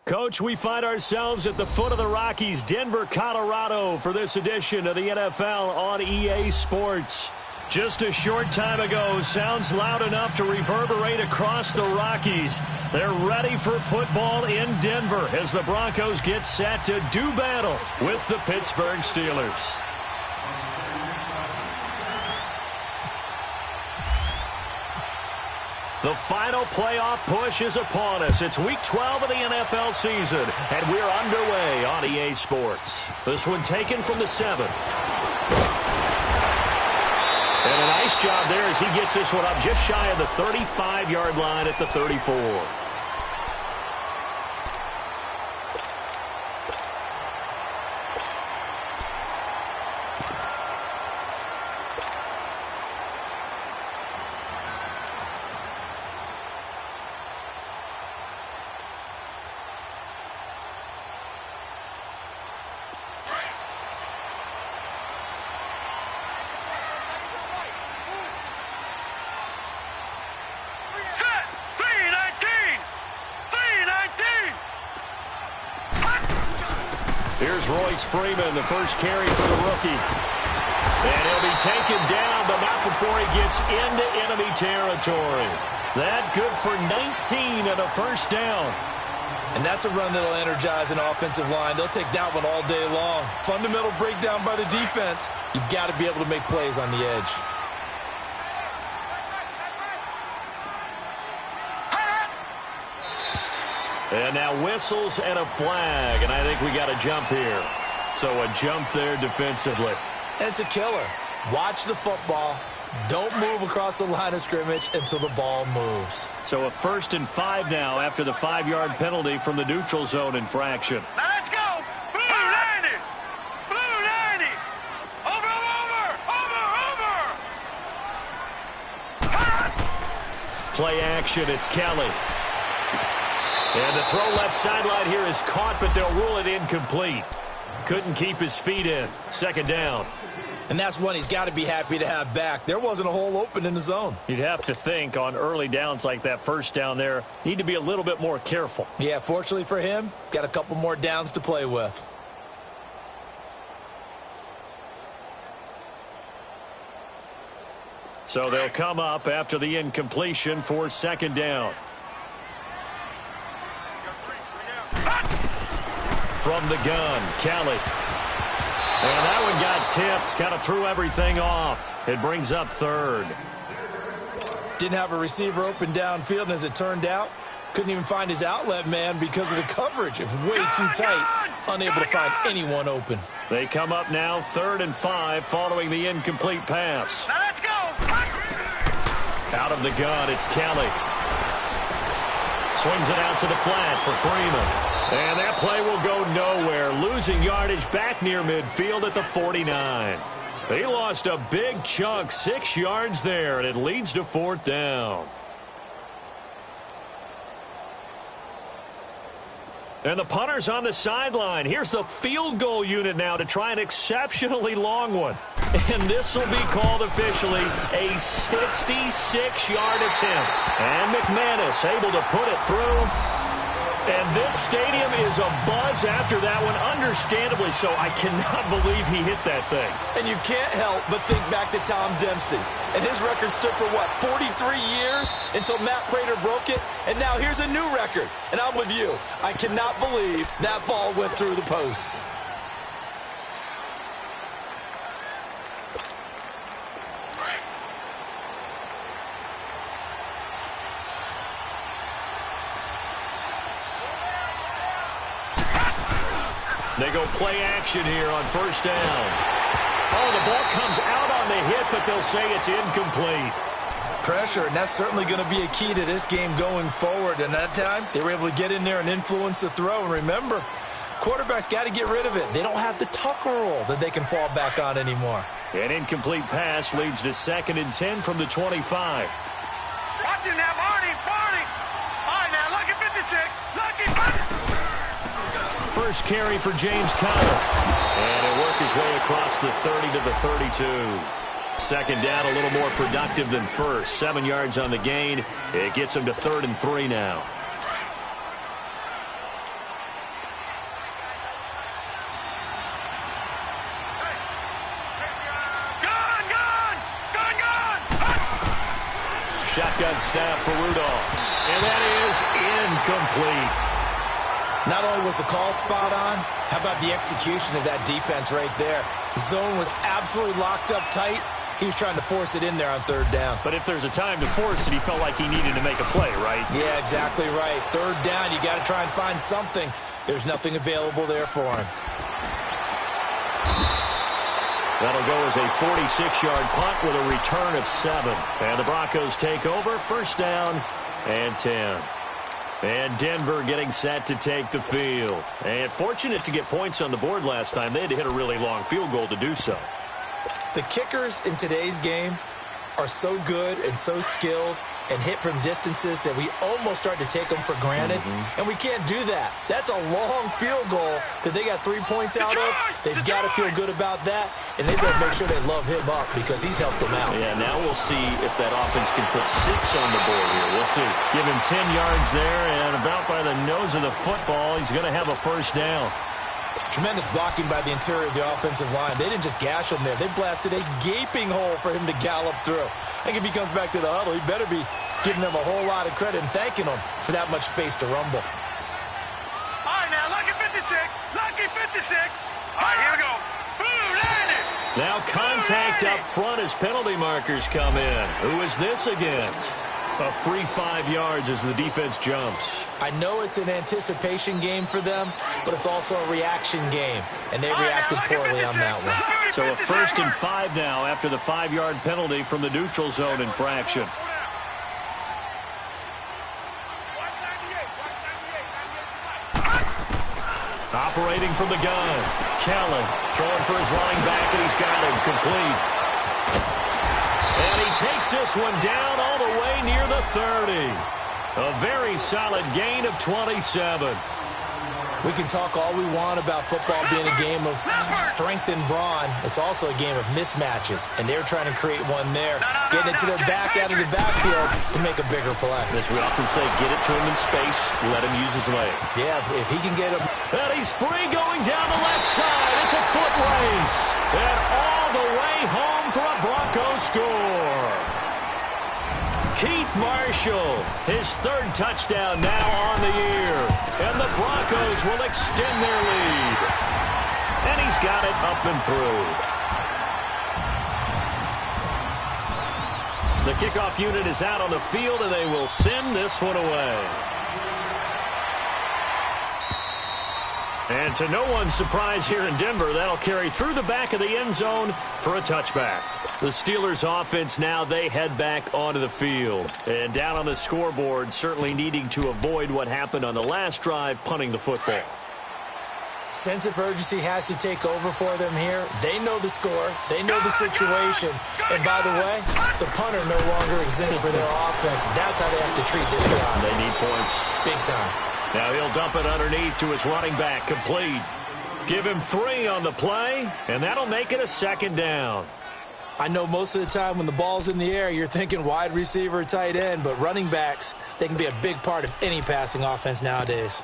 Coach, we find ourselves at the foot of the Rockies, Denver, Colorado, for this edition of the NFL on EA Sports. Just a short time ago, sounds loud enough to reverberate across the Rockies. They're ready for football in Denver as the Broncos get set to do battle with the Pittsburgh Steelers. The final playoff push is upon us. It's Week 12 of the NFL season, and we're underway on EA Sports. This one taken from the 7. And a nice job there as he gets this one up just shy of the 35-yard line at the 34. Here's Royce Freeman, the first carry for the rookie. And he'll be taken down, but not before he gets into enemy territory. That good for 19 and a first down. And that's a run that'll energize an offensive line. They'll take that one all day long. Fundamental breakdown by the defense. You've got to be able to make plays on the edge. And now whistles and a flag, and I think we got a jump here. So a jump there defensively. And it's a killer. Watch the football. Don't move across the line of scrimmage until the ball moves. So a 1st and 5 now after the 5-yard penalty from the neutral zone infraction. Now let's go! Blue 90! Blue 90! Over! Play action, it's Kelly. And the throw left sideline here is caught, but they'll rule it incomplete. Couldn't keep his feet in. 2nd down. And that's one he's got to be happy to have back. There wasn't a hole open in the zone. You'd have to think on early downs like that first down there, need to be a little bit more careful. Yeah, fortunately for him, got a couple more downs to play with. So they'll come up after the incompletion for 2nd down. From the gun, Kelly. And that one got tipped, kind of threw everything off. It brings up 3rd. Didn't have a receiver open downfield, and as it turned out, couldn't even find his outlet man because of the coverage. It was way too tight, unable to find anyone open. They come up now 3rd and 5 following the incomplete pass. Now let's go! Out of the gun, it's Kelly. Swings it out to the flat for Freeman. And that play will go nowhere, losing yardage back near midfield at the 49. They lost a big chunk, 6 yards there, and it leads to 4th down. And the punter's on the sideline. Here's the field goal unit now to try an exceptionally long one. And this will be called officially a 66-yard attempt. And McManus able to put it through. And this stadium is abuzz after that one, understandably so. I cannot believe he hit that thing. And you can't help but think back to Tom Dempsey. And his record stood for, what, 43 years until Matt Prater broke it? And now here's a new record. And I'm with you. I cannot believe that ball went through the posts. They go play action here on 1st down. Oh, the ball comes out on the hit, but they'll say it's incomplete. Pressure, and that's certainly going to be a key to this game going forward. And that time, they were able to get in there and influence the throw. And remember, quarterbacks got to get rid of it. They don't have the Tucker rule that they can fall back on anymore. An incomplete pass leads to 2nd and 10 from the 25. Watch him now, Marty! All right, now, lucky 56. Lucky 56. First carry for James Conner. And he'll work his way across the 30 to the 32. 2nd down, a little more productive than first. 7 yards on the gain. It gets him to 3rd and 3 now. shotgun snap for Rudolph. And that is incomplete. Not only was the call spot on, how about the execution of that defense right there? Zone was absolutely locked up tight. He was trying to force it in there on third down. But if there's a time to force it, he felt like he needed to make a play, right? Yeah, exactly right. Third down, you got to try and find something. There's nothing available there for him. That'll go as a 46-yard punt with a return of 7. And the Broncos take over, first down and 10. And Denver getting set to take the field. And fortunate to get points on the board last time. They had to hit a really long field goal to do so. The kickers in today's game are so good and so skilled and hit from distances that we almost start to take them for granted. And we can't do that. That's a long field goal that they got 3 points out of. They've got to feel good about that, and they better make sure they love him up because he's helped them out. Yeah, now we'll see if that offense can put 6 on the board here. We'll see. Give him 10 yards there, and about by the nose of the football, he's going to have a first down. Tremendous blocking by the interior of the offensive line. They didn't just gash him there. They blasted a gaping hole for him to gallop through. I think if he comes back to the huddle, he better be giving them a whole lot of credit and thanking them for that much space to rumble. All right, now, lucky 56. Lucky 56. All right, here we go. Boom, landed. Now contact up front as penalty markers come in. Who is this against? A free 5 yards as the defense jumps. I know it's an anticipation game for them, but it's also a reaction game, and they reacted poorly on that one. So a 1st and 5 now after the 5-yard penalty from the neutral zone infraction. Operating from the gun. Kelly throwing for his running back, and he's got him complete. And he takes this one down all the way near the 30. A very solid gain of 27. We can talk all we want about football being a game of strength and brawn. It's also a game of mismatches, and they're trying to create one there, getting it to their back out of the backfield to make a bigger play. As we often say, get it to him in space, let him use his leg. Yeah, if he can get him. And he's free going down the left side. It's a foot race. And all the way home for a Broncos score. Keith Marshall, his 3rd touchdown now on the year. And the Broncos will extend their lead. And he's got it up and through. The kickoff unit is out on the field, and they will send this one away. And to no one's surprise here in Denver, that'll carry through the back of the end zone for a touchback. The Steelers offense now, they head back onto the field. And down on the scoreboard, certainly needing to avoid what happened on the last drive, punting the football. Sense of urgency has to take over for them here. They know the score. They know the situation. And by the way, the punter no longer exists for their offense. That's how they have to treat this job. They need points. Big time. Now he'll dump it underneath to his running back, complete. Give him 3 on the play, and that'll make it a 2nd down. I know most of the time when the ball's in the air, you're thinking wide receiver, tight end, but running backs, they can be a big part of any passing offense nowadays.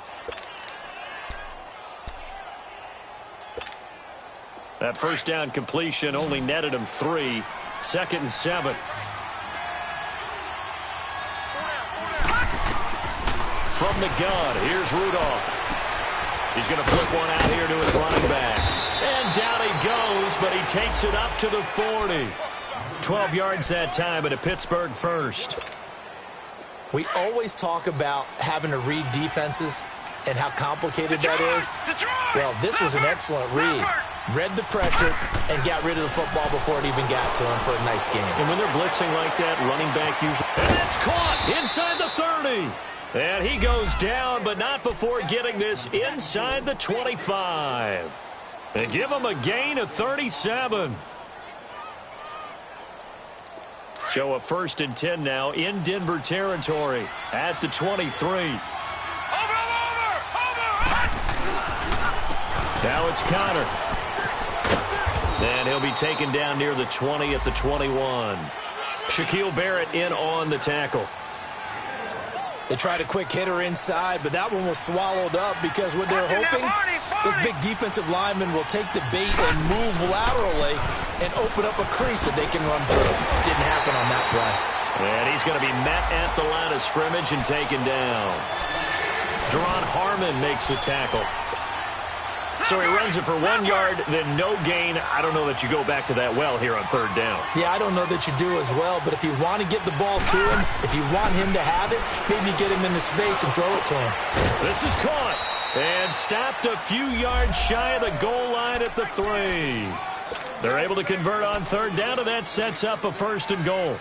That first down completion only netted him 3. 2nd and 7. From the gun, here's Rudolph. He's going to flip one out here to his running back. And down he goes, but he takes it up to the 40. 12 yards that time, and a Pittsburgh first. We always talk about having to read defenses and how complicated that is. Well, this was an excellent read. Read the pressure and got rid of the football before it even got to him for a nice game. And when they're blitzing like that, running back usually... And it's caught inside the 30. And he goes down, but not before getting this inside the 25. And give him a gain of 37. So a 1st and 10 now in Denver territory at the 23. Now it's Connor. And he'll be taken down near the 20 at the 21. Shaquille Barrett in on the tackle. They tried a quick hitter inside, but that one was swallowed up because what they're hoping, this big defensive lineman will take the bait and move laterally and open up a crease that they can run through. Didn't happen on that play. And he's going to be met at the line of scrimmage and taken down. Deron Harmon makes the tackle. So he runs it for 1 yard, then no gain. I don't know that you go back to that well here on third down. Yeah, I don't know that you do as well, but if you want to get the ball to him, if you want him to have it, maybe get him into space and throw it to him. This is caught and stopped a few yards shy of the goal line at the 3. They're able to convert on third down, and that sets up a 1st and goal.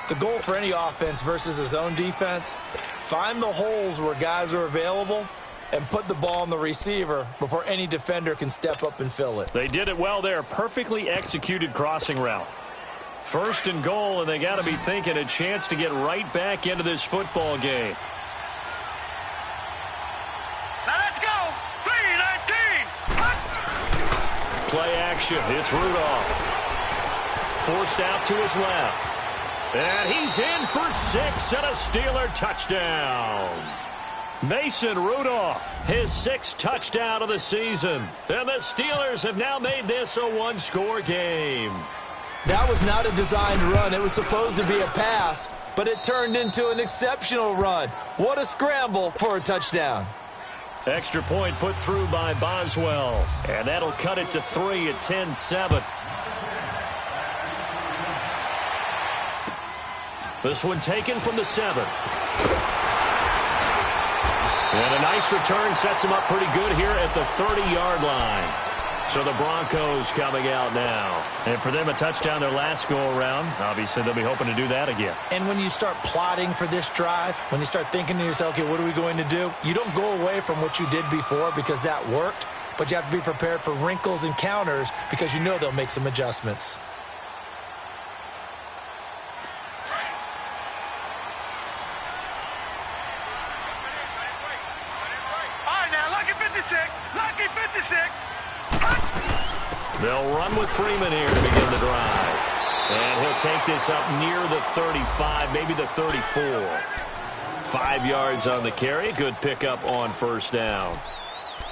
The goal for any offense versus his own defense, find the holes where guys are available and put the ball on the receiver before any defender can step up and fill it. They did it well there. Perfectly executed crossing route. 1st and goal, and they got to be thinking a chance to get right back into this football game. Now let's go. 3-19. Play action. It's Rudolph. Forced out to his left. And he's in for 6 and a Steeler touchdown. Mason Rudolph, his 6th touchdown of the season. And the Steelers have now made this a 1-score game. That was not a designed run. It was supposed to be a pass, but it turned into an exceptional run. What a scramble for a touchdown. Extra point put through by Boswell. And that'll cut it to 3 at 10-7. This one taken from the 7. And a nice return sets him up pretty good here at the 30-yard line. So the Broncos coming out now. And for them, a touchdown their last go-around. Obviously, they'll be hoping to do that again. And when you start plotting for this drive, when you start thinking to yourself, okay, what are we going to do? You don't go away from what you did before because that worked, but you have to be prepared for wrinkles and counters because you know they'll make some adjustments. Lucky 56. They'll run with Freeman here to begin the drive. And he'll take this up near the 35, maybe the 34. 5 yards on the carry. Good pickup on 1st down.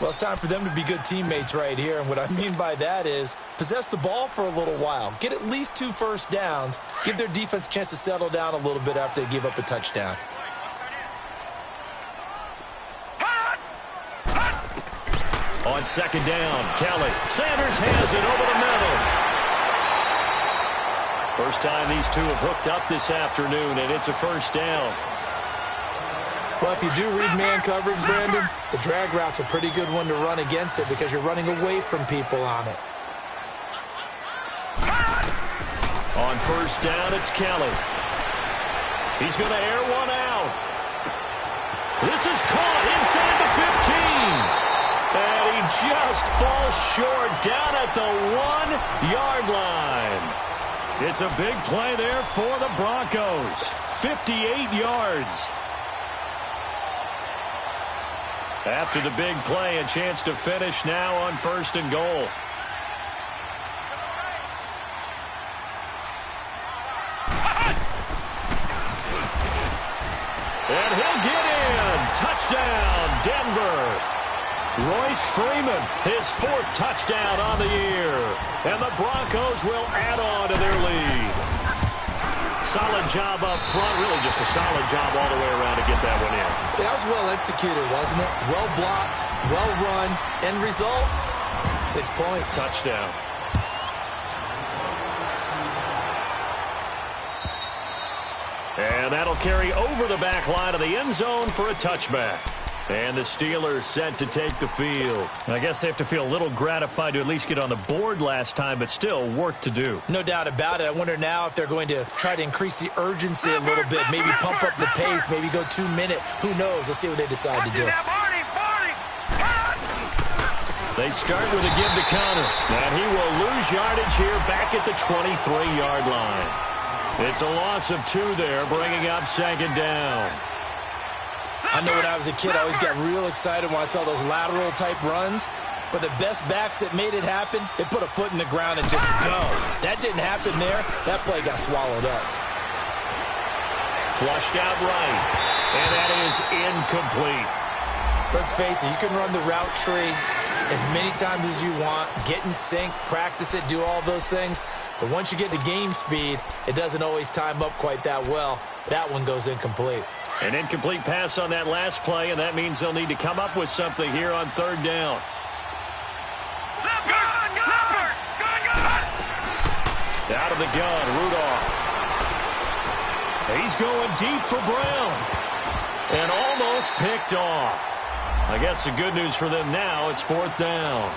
Well, it's time for them to be good teammates right here. And what I mean by that is possess the ball for a little while. Get at least 2 first downs. Give their defense a chance to settle down a little bit after they give up a touchdown. On 2nd down, Kelly. Sanders has it over the middle. First time these two have hooked up this afternoon, and it's a 1st down. Well, if you do read man coverage, Brandon, the drag route's a pretty good one to run against it because you're running away from people on it. On 1st down, it's Kelly. He's going to air one out. This is caught inside the 15. And he just falls short down at the 1-yard line. It's a big play there for the Broncos. 58 yards. After the big play, a chance to finish now on 1st and goal. And he'll get in. Touchdown, Denver. Royce Freeman, his 4th touchdown on the year. And the Broncos will add on to their lead. Solid job up front. Really just a solid job all the way around to get that one in. That was well executed, wasn't it? Well blocked, well run. End result, 6 points. Touchdown. And that'll carry over the back line of the end zone for a touchback. And the Steelers set to take the field. I guess they have to feel a little gratified to at least get on the board last time, but still work to do. No doubt about it. I wonder now if they're going to try to increase the urgency a little bit, maybe pump up the pace, maybe go 2-minute. Who knows? Let's see what they decide to do. They start with a give to counter, and he will lose yardage here back at the 23-yard line. It's a loss of 2 there, bringing up 2nd down. I know when I was a kid, I always got real excited when I saw those lateral-type runs. But the best backs that made it happen, they put a foot in the ground and just go. That didn't happen there. That play got swallowed up. Flushed out right. And that is incomplete. Let's face it, you can run the route tree as many times as you want, get in sync, practice it, do all those things. But once you get to game speed, it doesn't always time up quite that well. That one goes incomplete. An incomplete pass on that last play, and that means they'll need to come up with something here on third down. Out of the gun, Rudolph. He's going deep for Brown. And almost picked off. I guess the good news for them now, it's fourth down.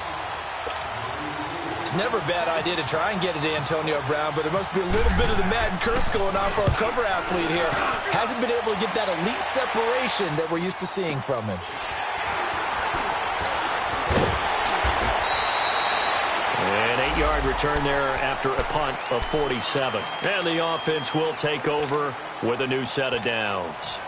It's never a bad idea to try and get it to Antonio Brown, but it must be a little bit of the Madden curse going on for a cover athlete here. Hasn't been able to get that elite separation that we're used to seeing from him. An 8-yard return there after a punt of 47. And the offense will take over with a new set of downs.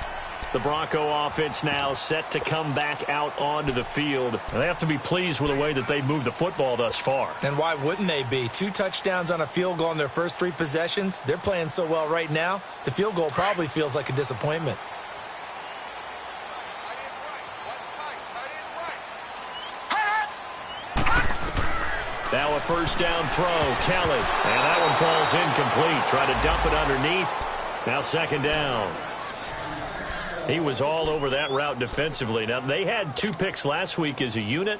The Bronco offense now set to come back out onto the field. They have to be pleased with the way that they moved the football thus far. And why wouldn't they be? 2 touchdowns on a field goal in their first 3 possessions. They're playing so well right now, the field goal probably feels like a disappointment. Now a first down throw, Kelly. And that one falls incomplete. Try to dump it underneath. Now second down. He was all over that route defensively. Now, they had 2 picks last week as a unit.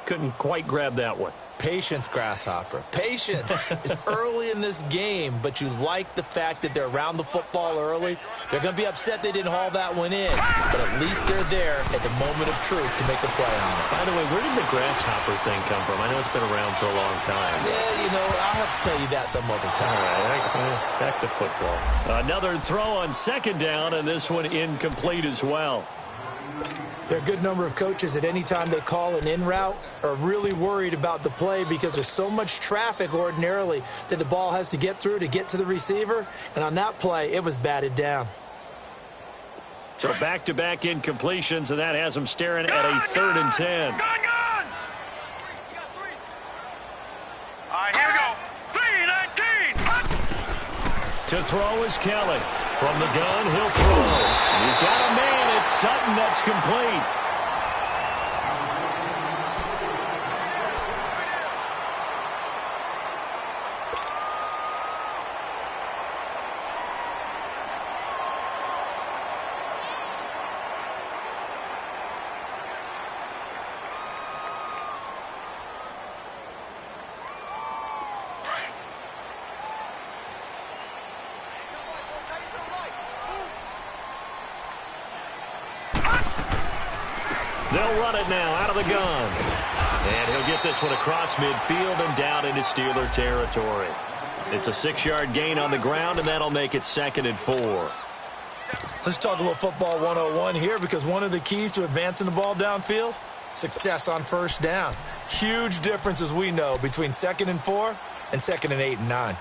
Couldn't quite grab that one. Patience, Grasshopper. Patience. It's early in this game, but you like the fact that they're around the football early. They're going to be upset they didn't haul that one in, but at least they're there at the moment of truth to make a play on it. By the way, where did the Grasshopper thing come from? I know it's been around for a long time. Yeah, you know, I'll have to tell you that some other time. All right, back to football. Another throw on second down, and this one incomplete as well. There are a good number of coaches that any time they call an in route are really worried about the play because there's so much traffic ordinarily that the ball has to get through to get to the receiver. And on that play, it was batted down. So back-to-back incompletions, and that has them staring at a 3rd and 10. Gun! All right, here we go. 3-19. To throw is Kelly. From the gun, he'll throw. He's got a man. It's Sutton that's complete. They'll run it now out of the gun. And he'll get this one across midfield and down into Steeler territory. It's a 6-yard gain on the ground, and that'll make it 2nd and 4. Let's talk a little football 101 here, because one of the keys to advancing the ball downfield, success on first down. Huge difference, as we know, between 2nd and 4 and 2nd and 8 and 9.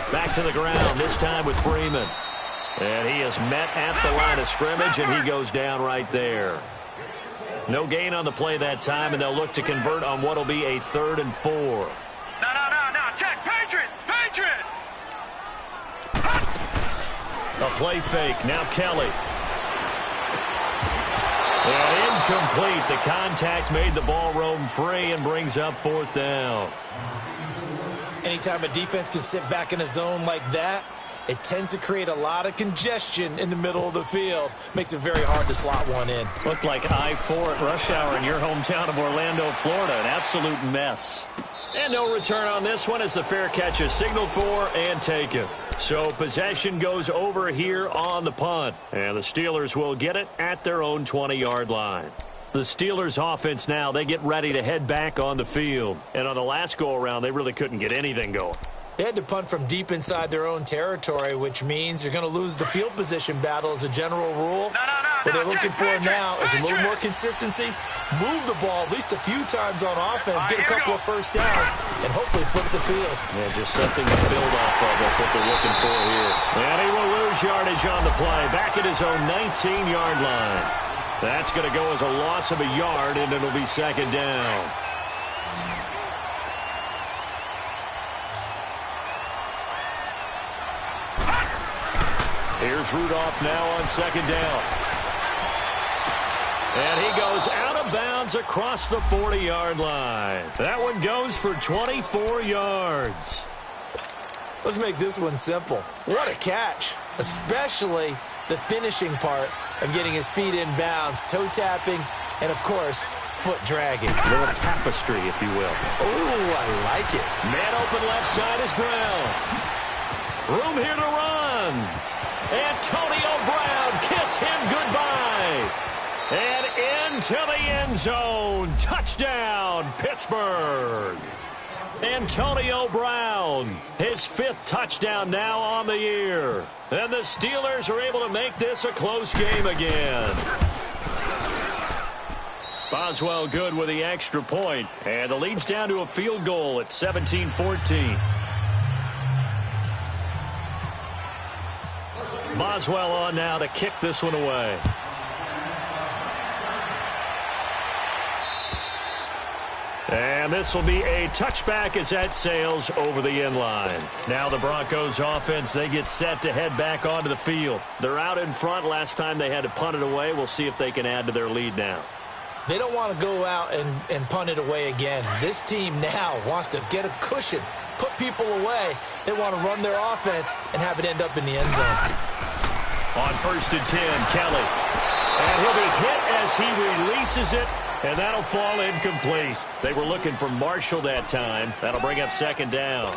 Back to the ground, this time with Freeman. And he is met at the line of scrimmage, and he goes down right there. No gain on the play that time, and they'll look to convert on what will be a 3rd and 4. No. Check. Patriot. A play fake. Now Kelly. And incomplete. The contact made the ball roam free and brings up 4th down. Anytime a defense can sit back in a zone like that, it tends to create a lot of congestion in the middle of the field. Makes it very hard to slot one in. Looked like I-4 at rush hour in your hometown of Orlando, Florida. An absolute mess. And no return on this one as the fair catch is signaled for and taken. So possession goes over here on the punt. And the Steelers will get it at their own 20-yard line. The Steelers offense now, they get ready to head back on the field. And on the last go-around, they really couldn't get anything going. They had to punt from deep inside their own territory, which means you're going to lose the field position battle as a general rule. What they're looking for now is a little more consistency, move the ball at least a few times on offense, get a couple of first downs, and hopefully flip the field. Yeah, just something to build off of. That's what they're looking for here. And he will lose yardage on the play, back at his own 19-yard line. That's going to go as a loss of a yard, and it'll be 2nd down. Here's Rudolph now on second down. And he goes out of bounds across the 40-yard line. That one goes for 24 yards. Let's make this one simple. What a catch, especially the finishing part of getting his feet in bounds, toe tapping, and, of course, foot dragging. A little tapestry, if you will. Oh, I like it. Man open left side is Brown. Room here to run. Antonio Brown, kiss him goodbye. And into the end zone. Touchdown, Pittsburgh. Antonio Brown, his 5th touchdown now on the year. And the Steelers are able to make this a close game again. Boswell good with the extra point. And the lead's down to a field goal at 17-14. Boswell on now to kick this one away. And this will be a touchback as that sails over the end line. Now the Broncos offense, they get set to head back onto the field. They're out in front. Last time they had to punt it away. We'll see if they can add to their lead now. They don't want to go out and punt it away again. This team now wants to get a cushion, put people away. They want to run their offense and have it end up in the end zone. On 1st and 10, Kelly. And he'll be hit as he releases it, and that'll fall incomplete. They were looking for Marshall that time. That'll bring up 2nd down.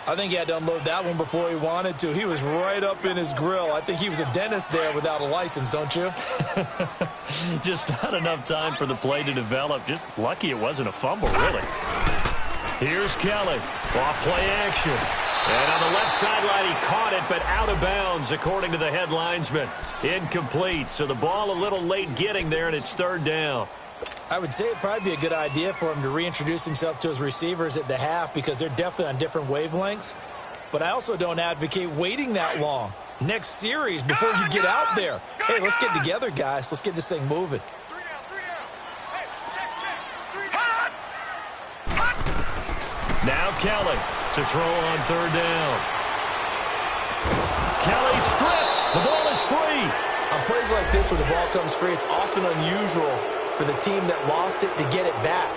I think he had to unload that one before he wanted to. He was right up in his grill. I think he was a dentist there without a license, don't you? Just not enough time for the play to develop. Just lucky it wasn't a fumble, really. Here's Kelly. Off play action. And on the left sideline, he caught it, but out of bounds, according to the head linesman. Incomplete, so the ball a little late getting there, and it's 3rd down. I would say it'd probably be a good idea for him to reintroduce himself to his receivers at the half because they're definitely on different wavelengths. But I also don't advocate waiting that long. Next series before you get out there. Hey, let's get together, guys. Let's get this thing moving. Now Kelly to throw on 3rd down. Kelly stripped. The ball is free. On plays like this, when the ball comes free, it's often unusual for the team that lost it to get it back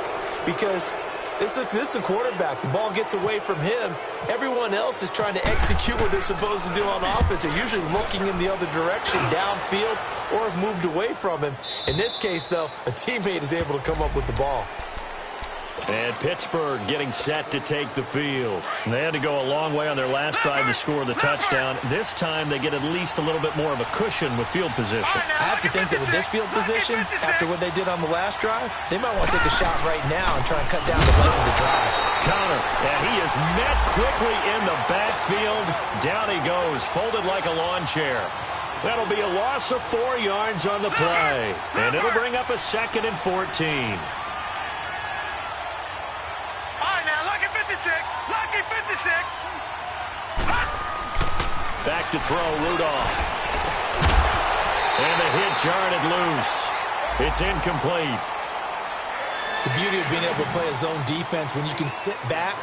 because this is the quarterback. The ball gets away from him. Everyone else is trying to execute what they're supposed to do on offense. They're usually looking in the other direction, downfield, or have moved away from him. In this case, though, a teammate is able to come up with the ball. And Pittsburgh getting set to take the field. They had to go a long way on their last drive to score the touchdown. This time they get at least a little bit more of a cushion with field position. I have to think that with this field position, after what they did on the last drive, they might want to take a shot right now and try and cut down the length of the drive. Counter, and he is met quickly in the backfield. Down he goes, folded like a lawn chair. That'll be a loss of 4 yards on the play. And it'll bring up a 2nd and 14. Lucky 56. Back to throw, Rudolph. And the hit jarred it loose. It's incomplete. The beauty of being able to play a zone defense when you can sit back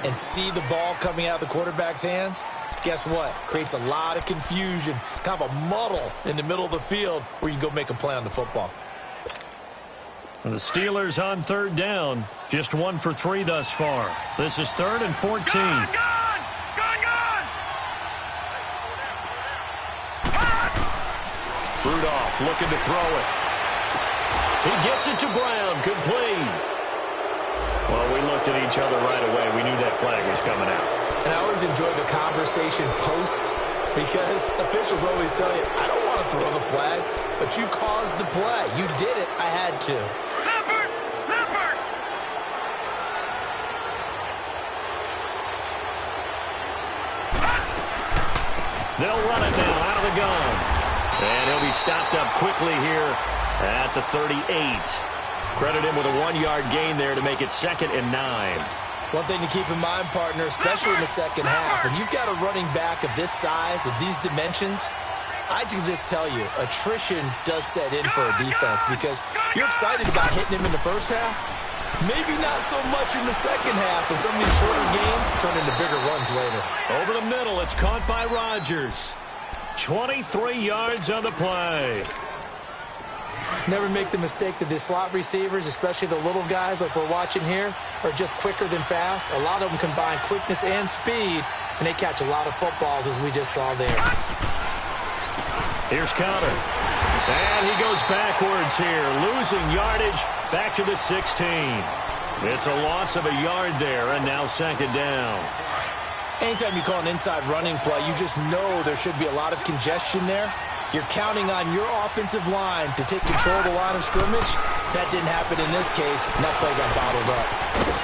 and see the ball coming out of the quarterback's hands, guess what? Creates a lot of confusion, kind of a muddle in the middle of the field where you can go make a play on the football. The Steelers on 3rd down. Just 1 for 3 thus far. This is 3rd and 14. Gone! Rudolph looking to throw it. He gets it to Brown. Complete. Well, we looked at each other right away. We knew that flag was coming out. And I always enjoy the conversation post because officials always tell you, I don't want to throw the flag, but you caused the play. You did it. I had to. Leopard! They'll run it now out of the gun. And he'll be stopped up quickly here at the 38. Credit him with a 1-yard gain there to make it 2nd and 9. One thing to keep in mind, partner, especially in the second half, when you've got a running back of this size, of these dimensions, I can just tell you, attrition does set in for a defense because you're excited about hitting him in the first half. Maybe not so much in the second half, and some of these shorter gains turn into bigger runs later. Over the middle, it's caught by Rodgers. 23 yards on the play. Never make the mistake that the slot receivers, especially the little guys like we're watching here, are just quicker than fast. A lot of them combine quickness and speed, and they catch a lot of footballs, as we just saw there. Here's Conner. And he goes backwards here, losing yardage back to the 16. It's a loss of a yard there, and now second down. Anytime you call an inside running play, you just know there should be a lot of congestion there. You're counting on your offensive line to take control of the line of scrimmage. That didn't happen in this case, and that play got bottled up.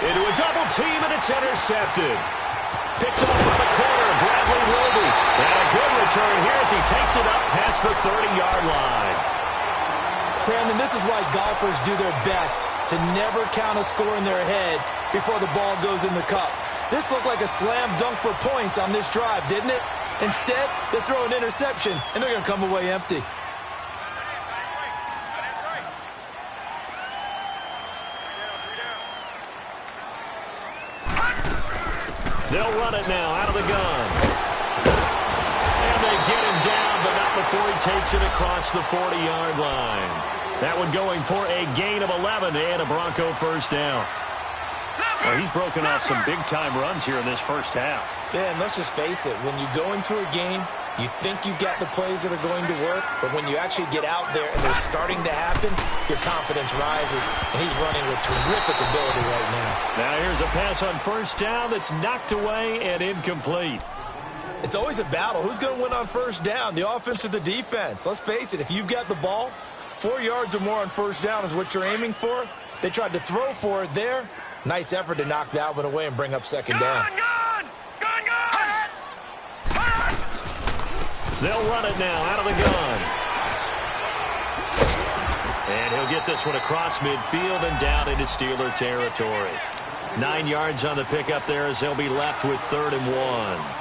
Into a double team, and it's intercepted. Picked him up by the corner, Bradley Roby. And a good return here as he takes it up past the 30-yard line. Brandon, this is why golfers do their best to never count a score in their head before the ball goes in the cup. This looked like a slam dunk for points on this drive, didn't it? Instead, they throw an interception, and they're going to come away empty. They'll run it now out of the gun. And they get him down, but not before he takes it across the 40-yard line. That one going for a gain of 11 and a Bronco first down. Well, he's broken off some big-time runs here in this first half. Yeah, and let's just face it. When you go into a game, you think you've got the plays that are going to work, but when you actually get out there and they're starting to happen, your confidence rises, and he's running with terrific ability right now. Now here's a pass on first down that's knocked away and incomplete. It's always a battle. Who's going to win on first down, the offense or the defense? Let's face it, if you've got the ball, 4 yards or more on first down is what you're aiming for. They tried to throw for it there. Nice effort to knock that one away and bring up second down. They'll run it now out of the gun. And he'll get this one across midfield and down into Steeler territory. 9 yards on the pickup there as they'll be left with 3rd and 1.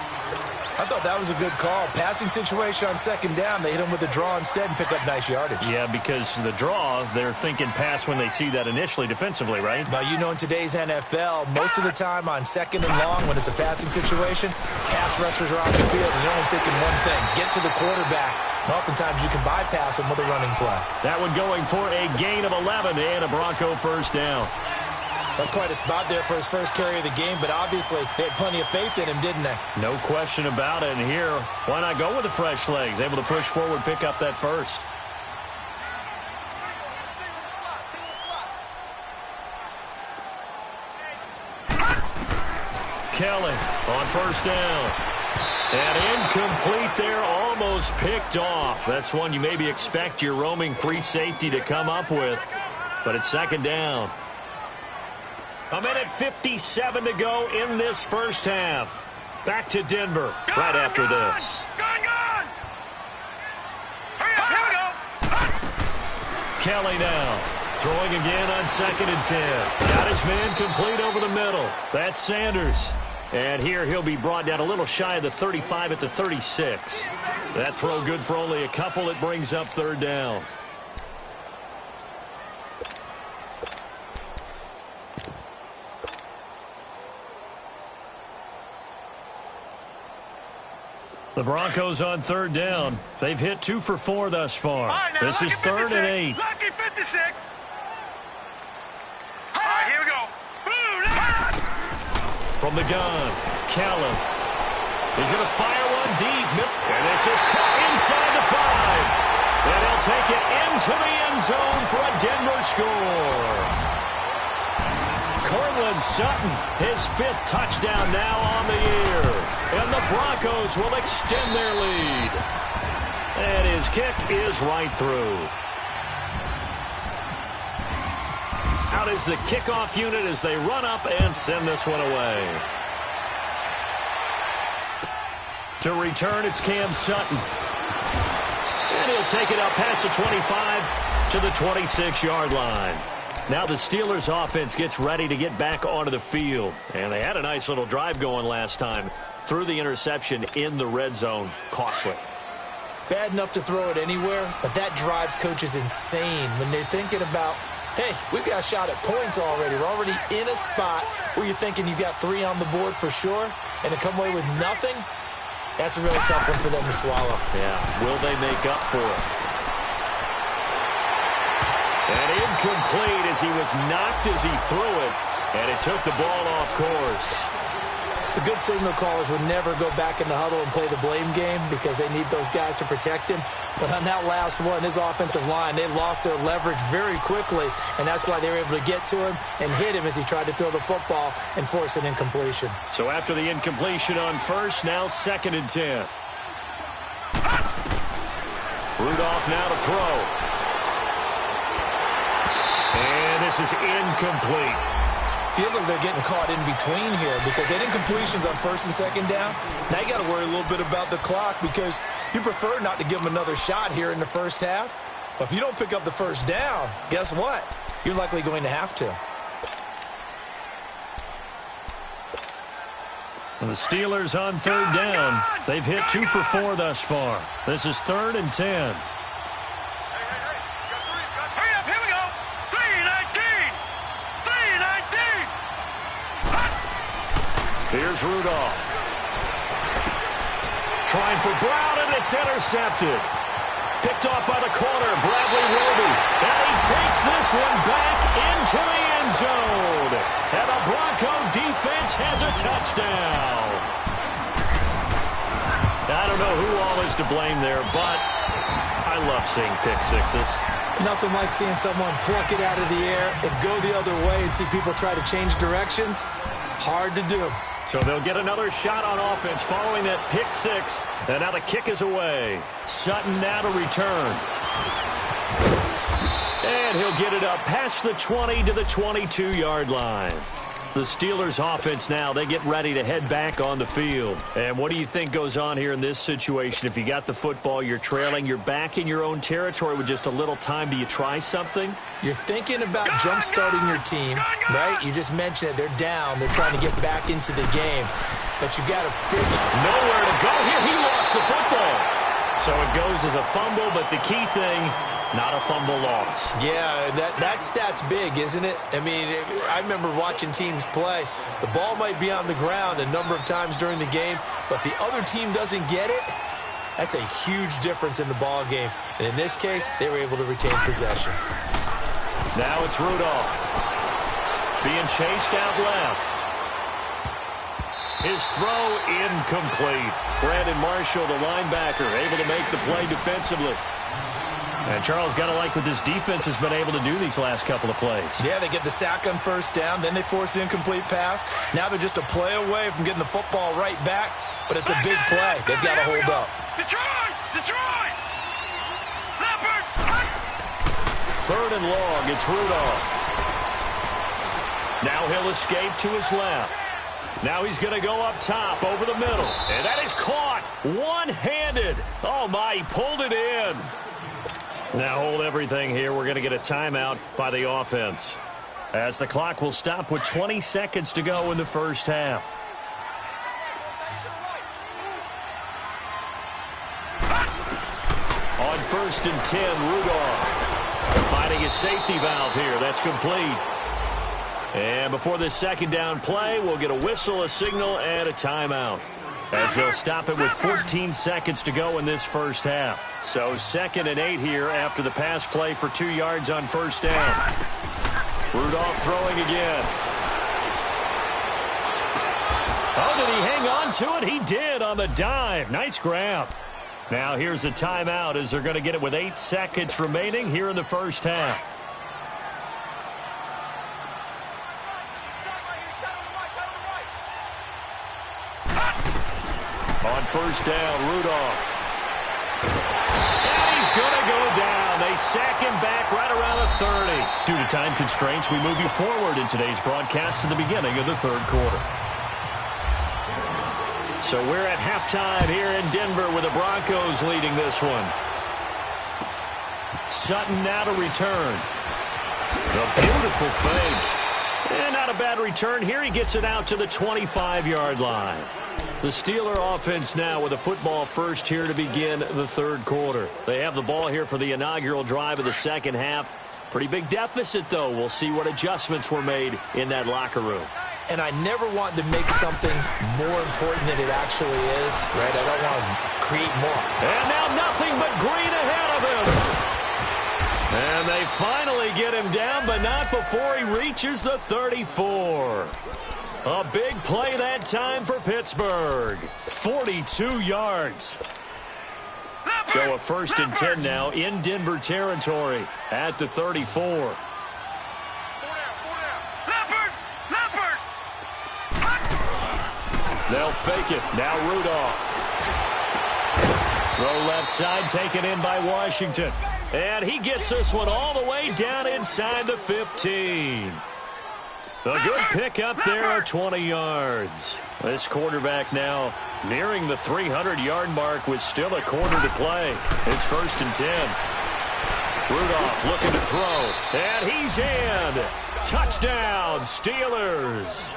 I thought that was a good call. Passing situation on second down. They hit him with a draw instead and pick up nice yardage. Yeah, because the draw, they're thinking pass when they see that initially defensively, right? But you know, in today's NFL, most of the time on second and long, when it's a passing situation, pass rushers are on the field, and you're only thinking one thing, get to the quarterback. And oftentimes you can bypass him with a running play. That one going for a gain of 11 and a Bronco first down. That's quite a spot there for his first carry of the game, but obviously they had plenty of faith in him, didn't they? No question about it. And here, why not go with the fresh legs? Able to push forward, pick up that first. Kelly on first down. And incomplete there, almost picked off. That's one you maybe expect your roaming free safety to come up with, but it's second down. 1:57 to go in this first half. Back to Denver right after this. Here we go. Kelly now throwing again on 2nd and 10. Got his man complete over the middle. That's Sanders. And here he'll be brought down a little shy of the 35 at the 36. That throw good for only a couple. It brings up 3rd down. The Broncos on 3rd down. They've hit 2 for 4 thus far. Right, now, this is 3rd and 8. Lucky 56. All right, here we go. From the gun, Callum. He's going to fire one deep. And this is caught inside the 5. And he'll take it into the end zone for a Denver score. Cortland Sutton, his 5th touchdown now on the year. And the Broncos will extend their lead. And his kick is right through. Out is the kickoff unit as they run up and send this one away. To return, it's Cam Sutton. And he'll take it up past the 25 to the 26-yard line. Now the Steelers offense gets ready to get back onto the field. And they had a nice little drive going last time. Threw the interception in the red zone. Costly. Bad enough to throw it anywhere, but that drives coaches insane when they're thinking about, hey, we've got a shot at points already. We're already in a spot where you're thinking you got 3 on the board for sure, and to come away with nothing, That's a really tough one for them to swallow. Yeah, will they make up for it? And incomplete as he was knocked as he threw it, and it took the ball off course. The good signal callers would never go back in the huddle and play the blame game because they need those guys to protect him. But on that last one, his offensive line, they lost their leverage very quickly, and that's why they were able to get to him and hit him as he tried to throw the football and force an incompletion. So after the incompletion on first, now 2nd and 10. Rudolph now to throw. And this is incomplete. Feels like they're getting caught in between here because they did completions on 1st and 2nd down. Now you got to worry a little bit about the clock because you prefer not to give them another shot here in the first half. But if you don't pick up the first down, guess what? You're likely going to have to. And the Steelers on 3rd down. They've hit 2 for 4 thus far. This is 3rd and 10. Here's Rudolph. Trying for Brown, and it's intercepted. Picked off by the corner, Bradley Roby. And he takes this one back into the end zone. And the Bronco defense has a touchdown. I don't know who all is to blame there, but I love seeing pick sixes. Nothing like seeing someone pluck it out of the air and go the other way and see people try to change directions. Hard to do. So they'll get another shot on offense following that pick six. And now the kick is away. Sutton now to return. And he'll get it up past the 20 to the 22-yard line. The Steelers offense now, they get ready to head back on the field. And what do you think goes on here in this situation? If you got the football, you're trailing, you're back in your own territory with just a little time. Do you try something? You're thinking about jump-starting your team, right? You just mentioned it. They're down. They're trying to get back into the game. But you've got to figure. Nowhere to go here. He lost the football. So it goes as a fumble, but the key thing, not a fumble loss. Yeah, that stat's big, isn't it? I mean, I remember watching teams play. The ball might be on the ground a number of times during the game, but the other team doesn't get it. That's a huge difference in the ball game. And in this case, they were able to retain possession. Now it's Rudolph. Being chased out left. His throw incomplete. Brandon Marshall, the linebacker, able to make the play defensively. And Charles, got to like what this defense has been able to do these last couple of plays. Yeah, they get the sack on first down, then they force the incomplete pass. Now they're just a play away from getting the football right back, but it's a big play. They've got to hold up. Detroit! Detroit! Leopard! 3rd and long, it's Rudolph. Now he'll escape to his left. Now he's going to go up top over the middle. And that is caught one-handed. Oh, my, he pulled it in. Now hold everything here. We're going to get a timeout by the offense, as the clock will stop with 20 seconds to go in the first half. On 1st and 10, Rudolph finding his safety valve here. That's complete. And before this 2nd down play, we'll get a whistle, a signal, and a timeout, as they'll stop it with 14 seconds to go in this first half. So 2nd and 8 here after the pass play for 2 yards on 1st down. Rudolph throwing again. Oh, did he hang on to it? He did on the dive. Nice grab. Now here's a timeout as they're going to get it with 8 seconds remaining here in the first half. On 1st down, Rudolph. And he's going to go down. They sack him back right around the 30. Due to time constraints, we move you forward in today's broadcast to the beginning of the 3rd quarter. So we're at halftime here in Denver with the Broncos leading this one. Sutton now to return. The beautiful fake. And not a bad return here. He gets it out to the 25-yard line. The Steeler offense now with a football first here to begin the 3rd quarter. They have the ball here for the inaugural drive of the 2nd half. Pretty big deficit, though. We'll see what adjustments were made in that locker room. and I never want to make something more important than it actually is, right? I don't want to create more. And now nothing but green ahead of him. And they finally get him down, but not before he reaches the 34. A big play that time for Pittsburgh. 42 yards. So a 1st and 10 now in Denver territory at the 34. They'll fake it. Now Rudolph. Throw left side, taken in by Washington. And he gets this one all the way down inside the 15. A good pick up there, 20 yards. This quarterback now nearing the 300-yard mark with still a quarter to play. It's 1st and 10. Rudolph looking to throw. And he's in. Touchdown, Steelers.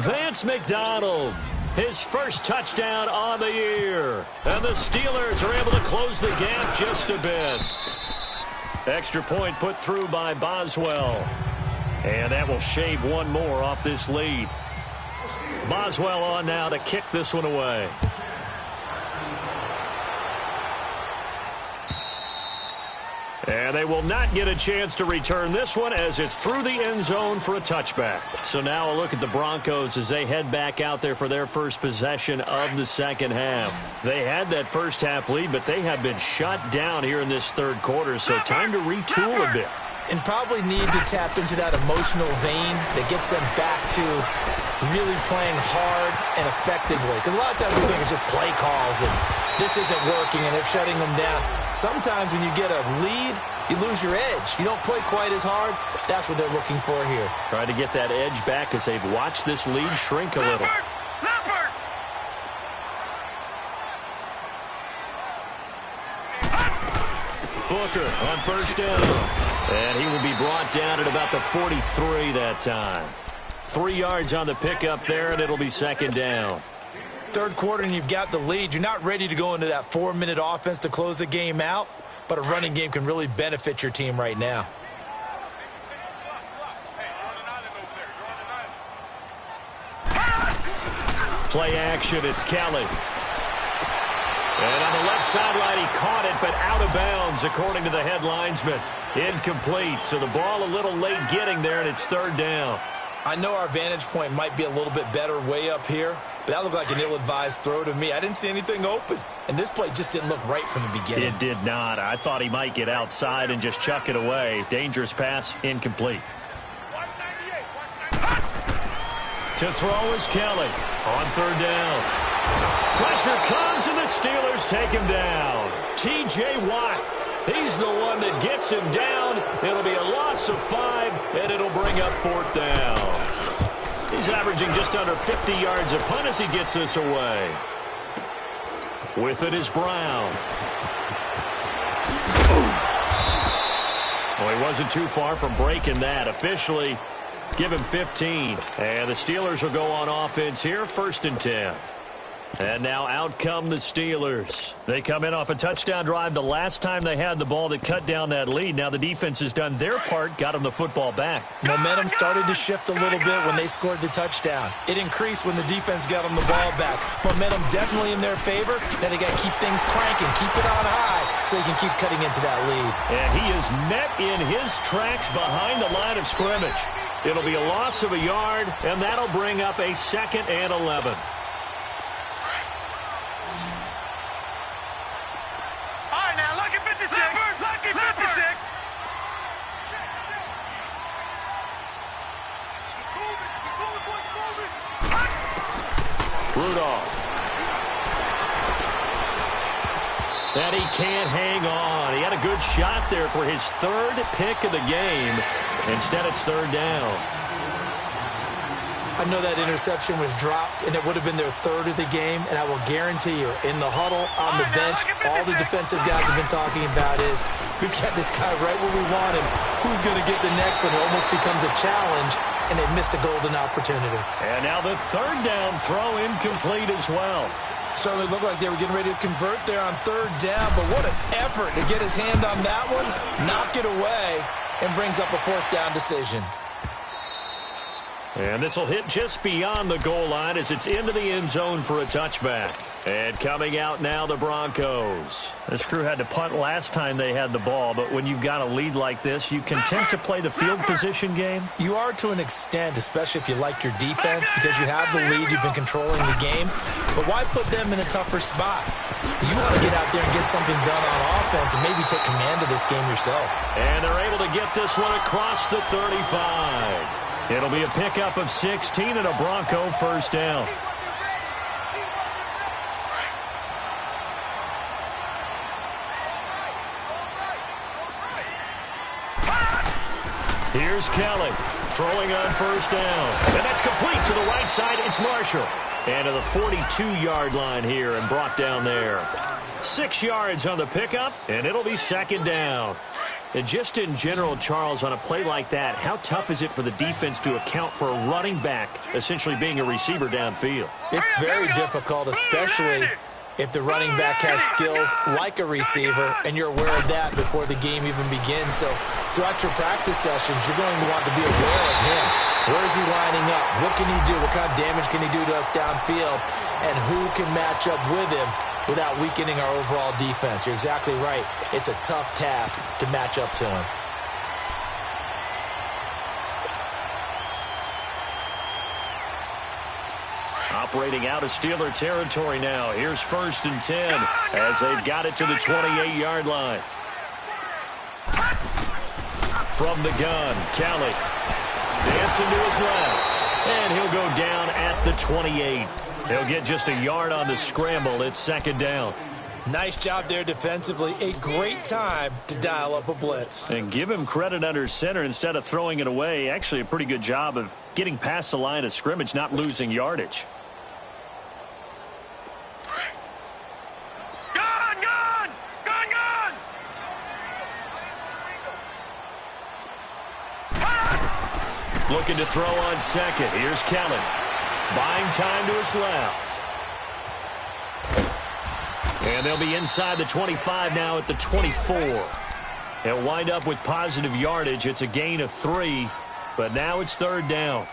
Vance McDonald, his first touchdown on the year. And the Steelers are able to close the gap just a bit. Extra point put through by Boswell. And that will shave one more off this lead. Boswell on now to kick this one away. And they will not get a chance to return this one as it's through the end zone for a touchback. So now a look at the Broncos as they head back out there for their first possession of the second half. They had that first half lead, but they have been shut down here in this third quarter, so time to retool a bit. And probably need to tap into that emotional vein that gets them back to really playing hard and effectively. Because a lot of times we think it's just play calls and this isn't working and they're shutting them down. Sometimes when you get a lead, you lose your edge. You don't play quite as hard. That's what they're looking for here. Trying to get that edge back as they've watched this lead shrink a little. Booker on 1st down. And he will be brought down at about the 43 that time. 3 yards on the pickup there, and it'll be 2nd down. Third quarter, and you've got the lead. You're not ready to go into that 4-minute offense to close the game out, but a running game can really benefit your team right now. Play action, it's Kelly. And on the left sideline, he caught it, but out of bounds, according to the head linesman. Incomplete, so the ball a little late getting there, and it's 3rd down. I know our vantage point might be a little bit better way up here, but that looked like an ill-advised throw to me. I didn't see anything open, and this play just didn't look right from the beginning. It did not. I thought he might get outside and just chuck it away. Dangerous pass, incomplete. To throw is Kelly on 3rd down. Pressure comes, and the Steelers take him down. T.J. Watt. He's the one that gets him down. It'll be a loss of 5, and it'll bring up 4th down. He's averaging just under 50 yards a punt as he gets this away. With it is Brown. Well, he wasn't too far from breaking that. Officially, give him 15. And the Steelers will go on offense here, 1st and 10. And now out come the Steelers. They come in off a touchdown drive the last time they had the ball that cut down that lead. Now the defense has done their part, got them the football back. Momentum started to shift a little bit when they scored the touchdown. It increased when the defense got them the ball back. Momentum definitely in their favor. Now they got to keep things cranking, keep it on high so they can keep cutting into that lead. And he is met in his tracks behind the line of scrimmage. It'll be a loss of a yard, and that'll bring up a 2nd and 11. Rudolph. And he can't hang on. He had a good shot there for his 3rd pick of the game. Instead, it's 3rd down. I know that interception was dropped, and it would have been their 3rd of the game, and I will guarantee you, in the huddle, on the bench, all the defensive guys have been talking about is, we've got this guy right where we want him. Who's going to get the next one? It almost becomes a challenge, and they missed a golden opportunity. And now the 3rd down throw incomplete as well. Certainly looked like they were getting ready to convert there on 3rd down, but what an effort to get his hand on that one, knock it away, and brings up a 4th down decision. And this will hit just beyond the goal line as it's into the end zone for a touchback. And coming out now, the Broncos. This crew had to punt last time they had the ball, but when you've got a lead like this, you content to play the field position game? You are to an extent, especially if you like your defense, because you have the lead, you've been controlling the game. But why put them in a tougher spot? You want to get out there and get something done on offense and maybe take command of this game yourself. And they're able to get this one across the 35. It'll be a pickup of 16 and a Bronco first down. Here's Kelly throwing on first down. And that's complete to the right side. It's Marshall. And to the 42-yard line here and brought down there. 6 yards on the pickup, and it'll be second down. And just in general, Charles, on a play like that, how tough is it for the defense to account for a running back essentially being a receiver downfield? It's very difficult, especially if the running back has skills like a receiver, and you're aware of that before the game even begins. So throughout your practice sessions, you're going to want to be aware of him. Where is he lining up? What can he do? What kind of damage can he do to us downfield? And who can match up with him without weakening our overall defense? You're exactly right. It's a tough task to match up to him. Operating out of Steeler territory now. Here's 1st and 10 as they've got it to the 28-yard line. From the gun, Kelly dancing to his left. And he'll go down at the 28. He'll get just a yard on the scramble. It's second down. Nice job there defensively. A great time to dial up a blitz. And give him credit under center instead of throwing it away. Actually a pretty good job of getting past the line of scrimmage, not losing yardage. Looking to throw on second. Here's Kelly. Buying time to his left. And they'll be inside the 25 now at the 24. They'll wind up with positive yardage. It's a gain of 3, but now it's third down.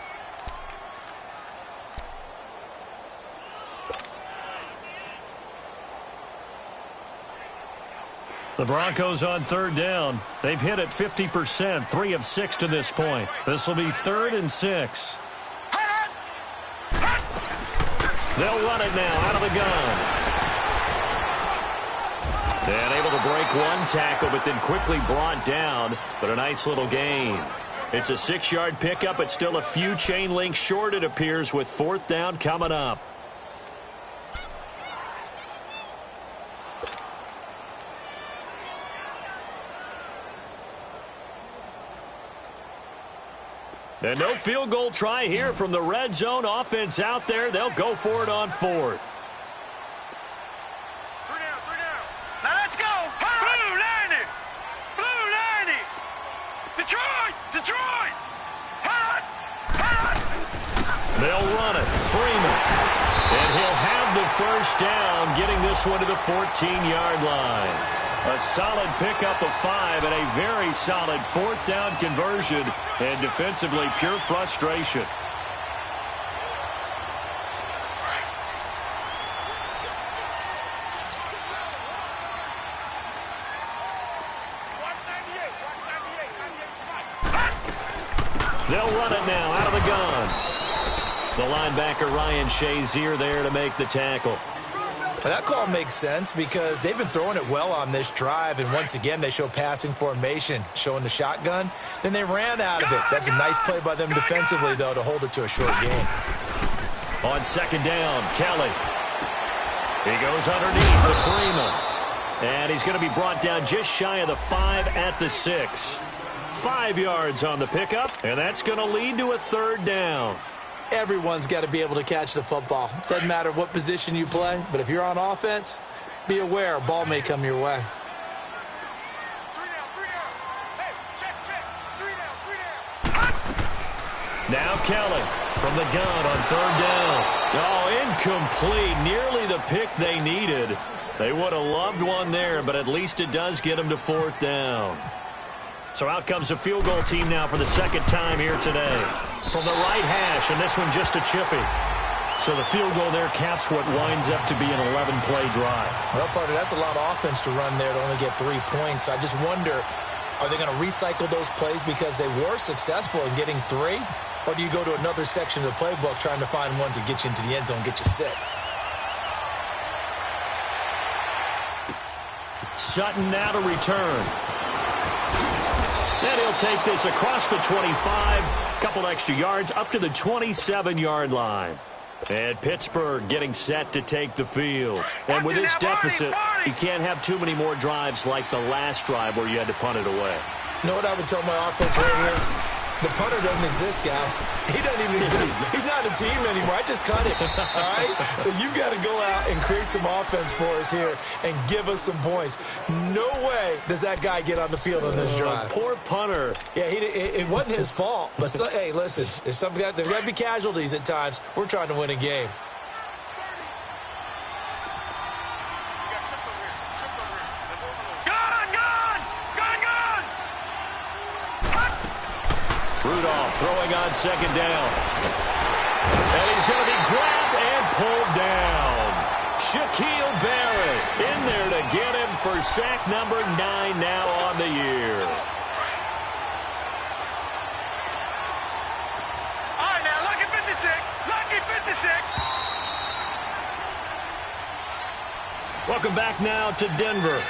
The Broncos on third down. They've hit it 50%, 3 of 6 to this point. This will be 3rd and 6. They'll run it now out of the gun. And able to break one tackle, but then quickly brought down. But a nice little gain. It's a 6-yard pickup, but still a few chain links short, it appears, with 4th down coming up. And no field goal try here from the red zone. Offense out there. They'll go for it on 4th. 3 down, 3 down. Now let's go. Blue 90. Blue 90. Detroit. Detroit. Hot. Hot. They'll run it. Freeman. And he'll have the first down, getting this one to the 14-yard line. A solid pickup of 5 and a very solid 4th down conversion. And defensively, pure frustration. They'll run it now out of the gun. The linebacker Ryan Shazier there to make the tackle. Well, that call makes sense because they've been throwing it well on this drive, and once again they show passing formation, showing the shotgun. Then they ran out of it. That's a nice play by them defensively, though, to hold it to a short gain. On second down, Kelly. He goes underneath to Freeman. And he's going to be brought down just shy of the 5 at the 6. 5 yards on the pickup, and that's going to lead to a 3rd down. Everyone's got to be able to catch the football. Doesn't matter what position you play, but if you're on offense, be aware a ball may come your way. 3 down, 3 down. Hey, check. 3 down, 3 down. Now Kelly from the gun on 3rd down. Oh, incomplete. Nearly the pick they needed. They would have loved one there, but at least it does get them to 4th down. So out comes a field goal team now for the second time here today. from the right hash, and this one just a chippy. So the field goal there caps what winds up to be an 11-play drive. Well, partner, that's a lot of offense to run there to only get 3 points. So I just wonder, are they going to recycle those plays because they were successful in getting 3? Or do you go to another section of the playbook trying to find ones that get you into the end zone, get you 6? Sutton now to return. And he'll take this across the 25. Couple extra yards up to the 27-yard line. And Pittsburgh getting set to take the field. And with this deficit, you can't have too many more drives like the last drive where you had to punt it away. You know what I would tell my offense right here? The punter doesn't exist, guys. He doesn't even exist. He's not a team anymore. I just cut him, all right? So you've got to go out and create some offense for us here and give us some points. No way does that guy get on the field on this drive. Poor punter. Yeah, it wasn't his fault. But, hey, listen, there's got to be casualties at times. We're trying to win a game. Rudolph throwing on second down. And he's going to be grabbed and pulled down. Shaquille Barrett in there to get him for sack number 9 now on the year. All right, now, lucky 56. Lucky 56. Welcome back now to Denver.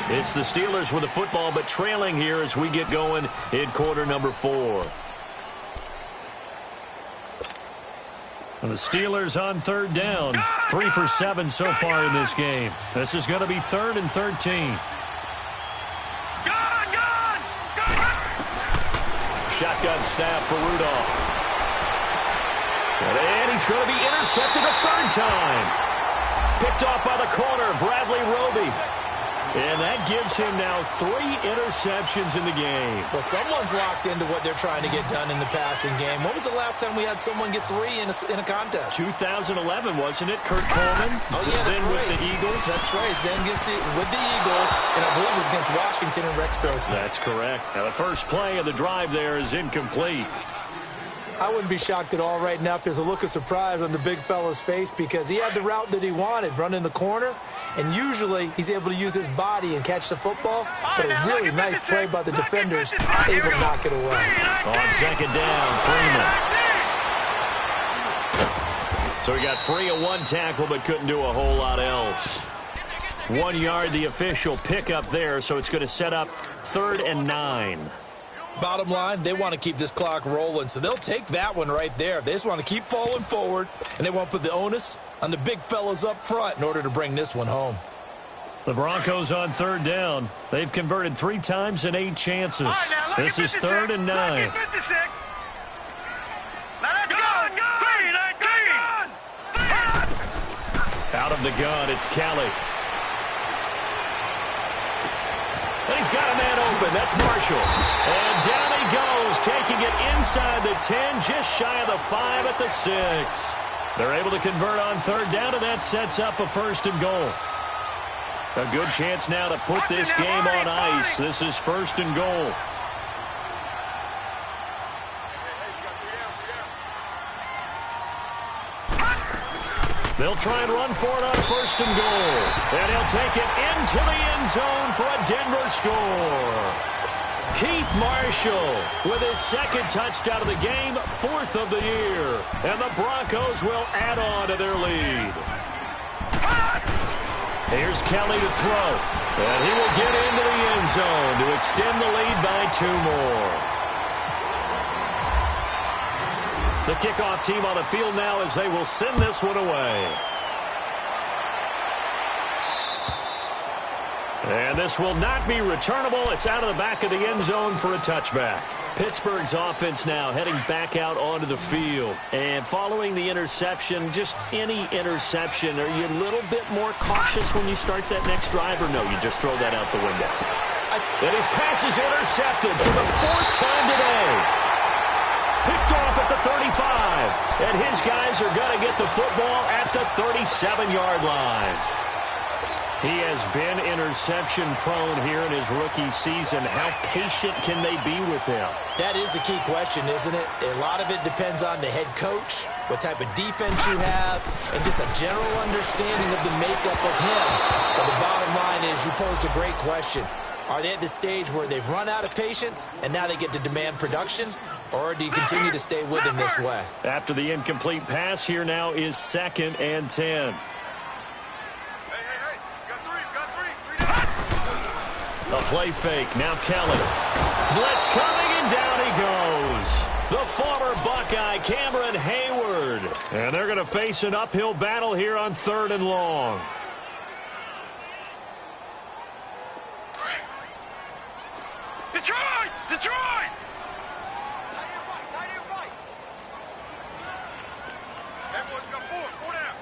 It's the Steelers with the football, but trailing here as we get going in quarter number 4. And the Steelers on third down. 3 for 7 so far in this game. This is going to be 3rd and 13. Shotgun snap for Rudolph. And he's going to be intercepted a 3rd time. Picked off by the corner, Bradley Roby. And that gives him now 3 interceptions in the game. Well, someone's locked into what they're trying to get done in the passing game. When was the last time we had someone get 3 in a contest? 2011, wasn't it? Kurt Coleman. Oh, yeah, that's then right. With the Eagles. That's right. Then gets it with the Eagles, and I believe it's against Washington and Rex Grossman. That's correct. Now, the first play of the drive there is incomplete. I wouldn't be shocked at all right now if there's a look of surprise on the big fella's face because he had the route that he wanted, running the corner, and usually he's able to use his body and catch the football, but a really nice play by the defenders, able to knock it away. On second down, Freeman. So he got free of 1 tackle but couldn't do a whole lot else. 1 yard, the official pickup there, so it's going to set up 3rd and 9. Bottom line, they want to keep this clock rolling, so they'll take that one right there. They just want to keep falling forward, and they want to put the onus on the big fellas up front in order to bring this one home. The Broncos on 3rd down. They've converted 3 times in 8 chances. This is 3rd and 9. Out of the gun, it's Kelly. And he's got a man open. That's Marshall. And down he goes, taking it inside the 10, just shy of the 5 at the 6. They're able to convert on 3rd down, and that sets up a 1st and goal. A good chance now to put this game on ice. This is 1st and goal. They'll try and run for it on 1st and goal. And he'll take it into the end zone for a Denver score. Keith Marshall with his 2nd touchdown of the game, 4th of the year. And the Broncos will add on to their lead. Here's Kelly to throw. And he will get into the end zone to extend the lead by 2 more. The kickoff team on the field now as they will send this one away. And this will not be returnable. It's out of the back of the end zone for a touchback. Pittsburgh's offense now heading back out onto the field. And following the interception, just any interception, are you a little bit more cautious when you start that next drive, or no, you just throw that out the window? And his pass is intercepted for the 4th time today. Picked off at the 35. And his guys are going to get the football at the 37-yard line. He has been interception prone here in his rookie season. How patient can they be with him? That is the key question, isn't it? A lot of it depends on the head coach, what type of defense you have, and just a general understanding of the makeup of him. But the bottom line is you posed a great question. Are they at the stage where they've run out of patience and now they get to demand production? Or do you continue to stay with him this way? After the incomplete pass, here now is 2nd and 10. A play fake. Now Kelly. Blitz coming, and down he goes. The former Buckeye, Cameron Hayward. And they're going to face an uphill battle here on 3rd and long. Detroit! Detroit! Everyone's got four down.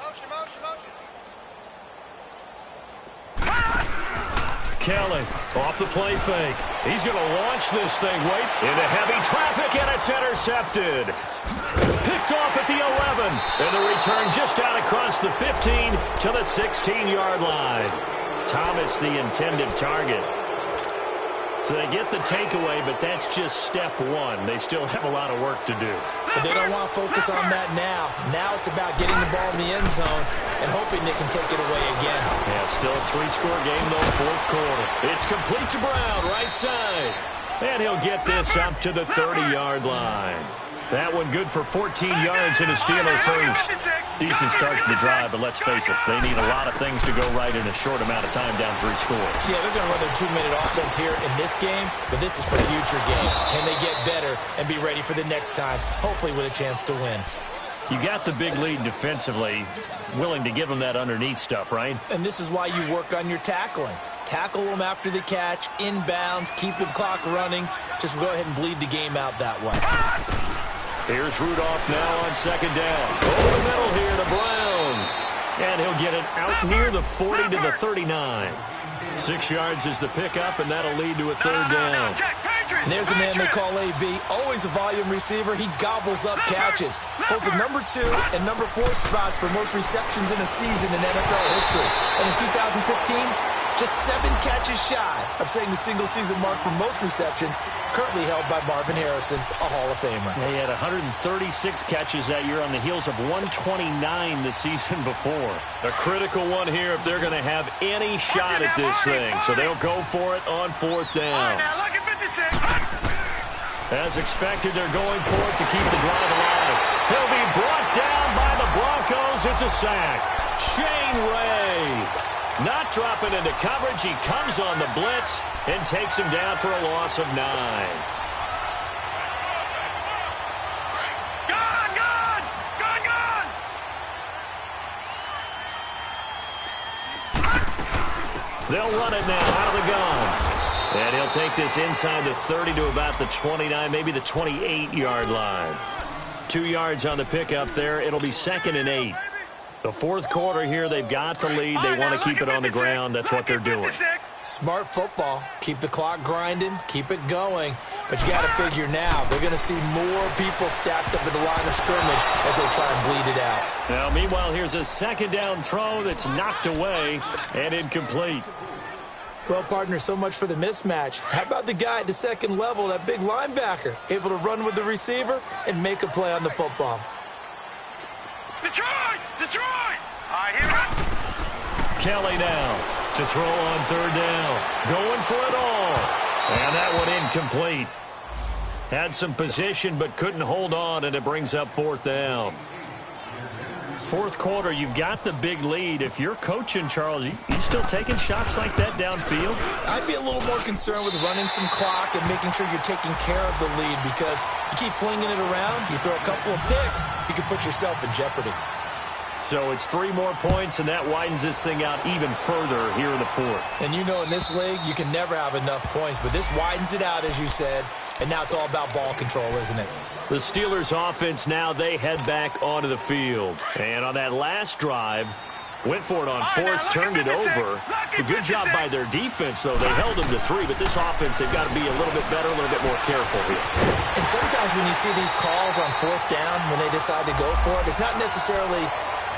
Motion, motion, motion. Kelly off the play fake. He's going to launch this thing. Wait, into heavy traffic, and it's intercepted. Picked off at the 11. And the return just out across the 15 to the 16-yard line. Thomas, the intended target. So they get the takeaway, but that's just step one. They still have a lot of work to do. But they don't want to focus on that now. Now it's about getting the ball in the end zone and hoping they can take it away again. Yeah, still a 3-score game, though, 4th quarter. It's complete to Brown, right side. And he'll get this up to the 30-yard line. That one good for 14 yards and a Steeler first. Decent start to the drive, but let's face it, they need a lot of things to go right in a short amount of time down 3 scores. Yeah, they're going to run their 2-minute offense here in this game, but this is for future games. Can they get better and be ready for the next time, hopefully with a chance to win? You got the big lead defensively, willing to give them that underneath stuff, right? And this is why you work on your tackling. Tackle them after the catch, inbounds, keep the clock running. Just go ahead and bleed the game out that way. Here's Rudolph now on 2nd down. Over the middle here to Brown. And he'll get it out near the 40 to the 39. 6 yards is the pickup, and that'll lead to a 3rd down. And there's a man they call AB, always a volume receiver. He gobbles up catches. Holds the number 2 and number 4 spots for most receptions in a season in NFL history. And in 2015, just 7 catches shy of setting the single-season mark for most receptions, currently held by Marvin Harrison, a Hall of Famer. He had 136 catches that year on the heels of 129 the season before. A critical one here if they're going to have any shot at this thing. So they'll go for it on 4th down. As expected, they're going for it to keep the drive alive. He'll be brought down by the Broncos. It's a sack. Shane Ray. Not dropping into coverage. He comes on the blitz and takes him down for a loss of 9. They'll run it now out of the gun. And he'll take this inside the 30 to about the 29, maybe the 28-yard line. 2 yards on the pickup there. It'll be 2nd and 8. The 4th quarter here, they've got the lead. They want to keep it on the ground. That's what they're doing. Smart football. Keep the clock grinding. Keep it going. But you got to figure now, they're going to see more people stacked up at the line of scrimmage as they try and bleed it out. Now, meanwhile, here's a 2nd down throw that's knocked away and incomplete. Well, partner, so much for the mismatch. How about the guy at the 2nd level, that big linebacker, able to run with the receiver and make a play on the football? Detroit! Detroit! I hear it. Kelly now to throw on 3rd down. Going for it all. And that one incomplete. Had some position but couldn't hold on, and it brings up 4th down. 4th quarter, you've got the big lead. If you're coaching, Charles, you still taking shots like that downfield? I'd be a little more concerned with running some clock and making sure you're taking care of the lead, because you keep flinging it around, you throw a couple of picks, you can put yourself in jeopardy. So it's 3 more points, and that widens this thing out even further here in the 4th. And you know, in this league, you can never have enough points, but this widens it out, as you said, and now it's all about ball control, isn't it? The Steelers' offense now, they head back onto the field. And on that last drive, went for it on 4th, turned it over. A good job by their defense, though. They held them to 3, but this offense, they've got to be a little bit better, a little bit more careful here. And sometimes when you see these calls on 4th down, when they decide to go for it, it's not necessarily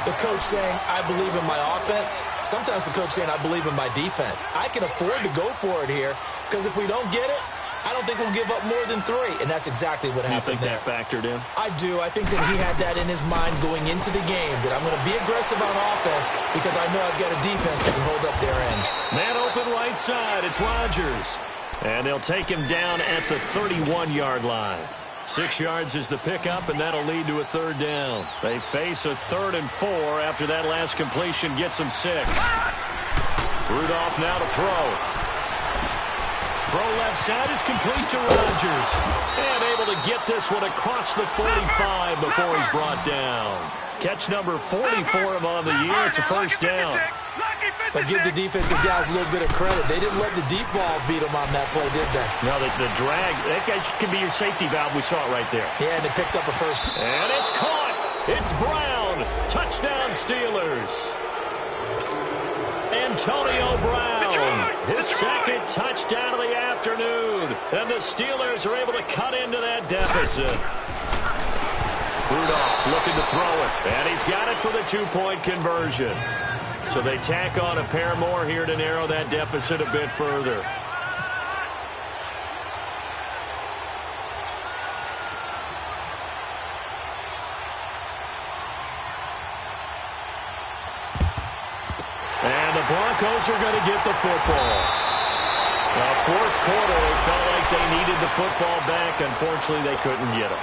The coach saying, I believe in my offense. Sometimes the coach saying, I believe in my defense. I can afford to go for it here because if we don't get it, I don't think we'll give up more than 3, and that's exactly what happened there. You think that factored in? I do. I think that he had that in his mind going into the game, that I'm going to be aggressive on offense because I know I've got a defense that can hold up their end. Man open right side. It's Rodgers. And they'll take him down at the 31-yard line. 6 yards is the pickup, and that'll lead to a 3rd down. They face a 3rd and 4 after that last completion gets them 6. Rudolph now to throw. Throw left side is complete to Rodgers. And able to get this one across the 45 before he's brought down. Catch number 40 for him on the year. It's a 1st down. But give the defensive guys a little bit of credit. They didn't let the deep ball beat them on that play, did they? No, the drag, that guy can be your safety valve. We saw it right there. Yeah, and they picked up a 1st. And it's caught. It's Brown. Touchdown, Steelers. Antonio Brown, his 2nd touchdown of the afternoon. And the Steelers are able to cut into that deficit. Rudolph looking to throw it. And he's got it for the 2-point conversion. So they tack on a pair more here to narrow that deficit a bit further. And the Broncos are going to get the football. Now, 4th quarter, they felt like they needed the football back. Unfortunately, they couldn't get it.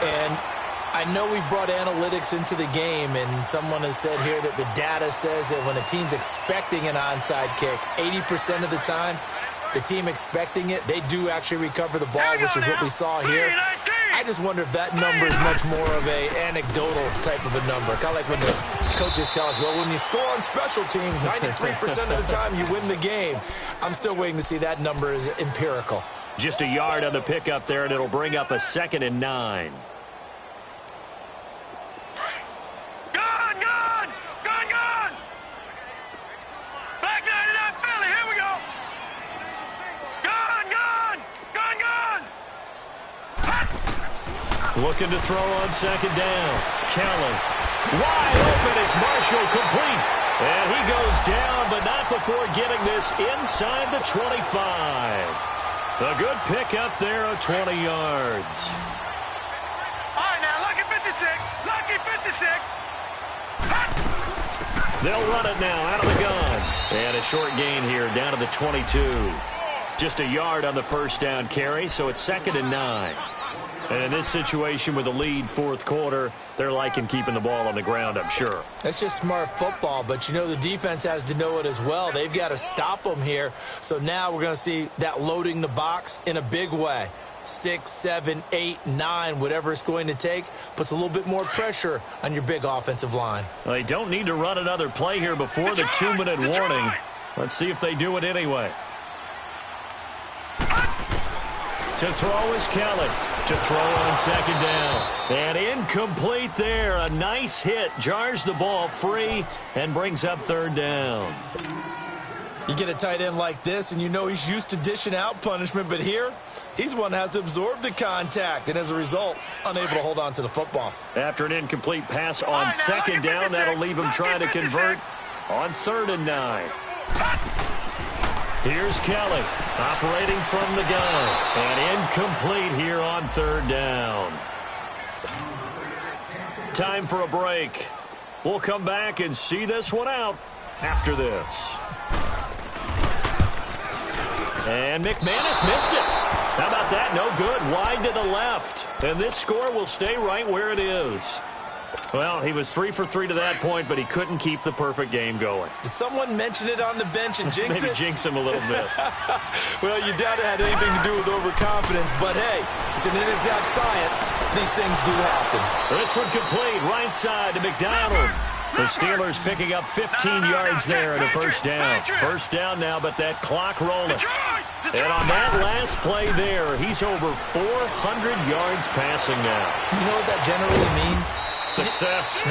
And I know we brought analytics into the game, and someone has said here that the data says that when a team's expecting an onside kick, 80% of the time, the team expecting it, they do actually recover the ball, which is what we saw here. I just wonder if that number is much more of a anecdotal type of a number. Kind of like when the coaches tell us, well, when you score on special teams, 93% of the time you win the game. I'm still waiting to see that number is empirical. Just a yard on the pickup there, and it'll bring up a 2nd and 9. Looking to throw on 2nd down. Kelly. Wide open. It's Marshall complete. And he goes down, but not before getting this inside the 25. A good pickup there of 20 yards. All right, now, lucky 56. Lucky 56. They'll run it now out of the gun. And a short gain here down to the 22. Just a yard on the 1st down carry, so it's 2nd and 9. And in this situation with a lead 4th quarter, they're liking keeping the ball on the ground, I'm sure. That's just smart football, but you know the defense has to know it as well. They've got to stop them here. So now we're going to see that loading the box in a big way. 6, 7, 8, 9, whatever it's going to take, puts a little bit more pressure on your big offensive line. Well, they don't need to run another play here before the 2-minute warning. Let's see if they do it anyway. To throw is Kelly. To throw on 2nd down. And incomplete there. A nice hit. Jars the ball free and brings up 3rd down. You get a tight end like this, and you know he's used to dishing out punishment, but here, he's the one that has to absorb the contact, and as a result, unable to hold on to the football. After an incomplete pass on 2nd down, that'll leave him trying to convert on 3rd and 9. Here's Kelly, operating from the gun, and incomplete here on 3rd down. Time for a break. We'll come back and see this one out after this. And McManus missed it. How about that? No good. Wide to the left. And this score will stay right where it is. Well, he was 3 for 3 to that point, but he couldn't keep the perfect game going. Did someone mention it on the bench and jinx it? Maybe jinx him a little bit. Well, you doubt it had anything to do with overconfidence, but hey, it's an inexact science. These things do happen. This one complete, right side to McDonald. The Steelers picking up 15 yards there at a 1st down. 1st down now, but that clock rolling. And on that last play there, he's over 400 yards passing now. You know what that generally means? Success.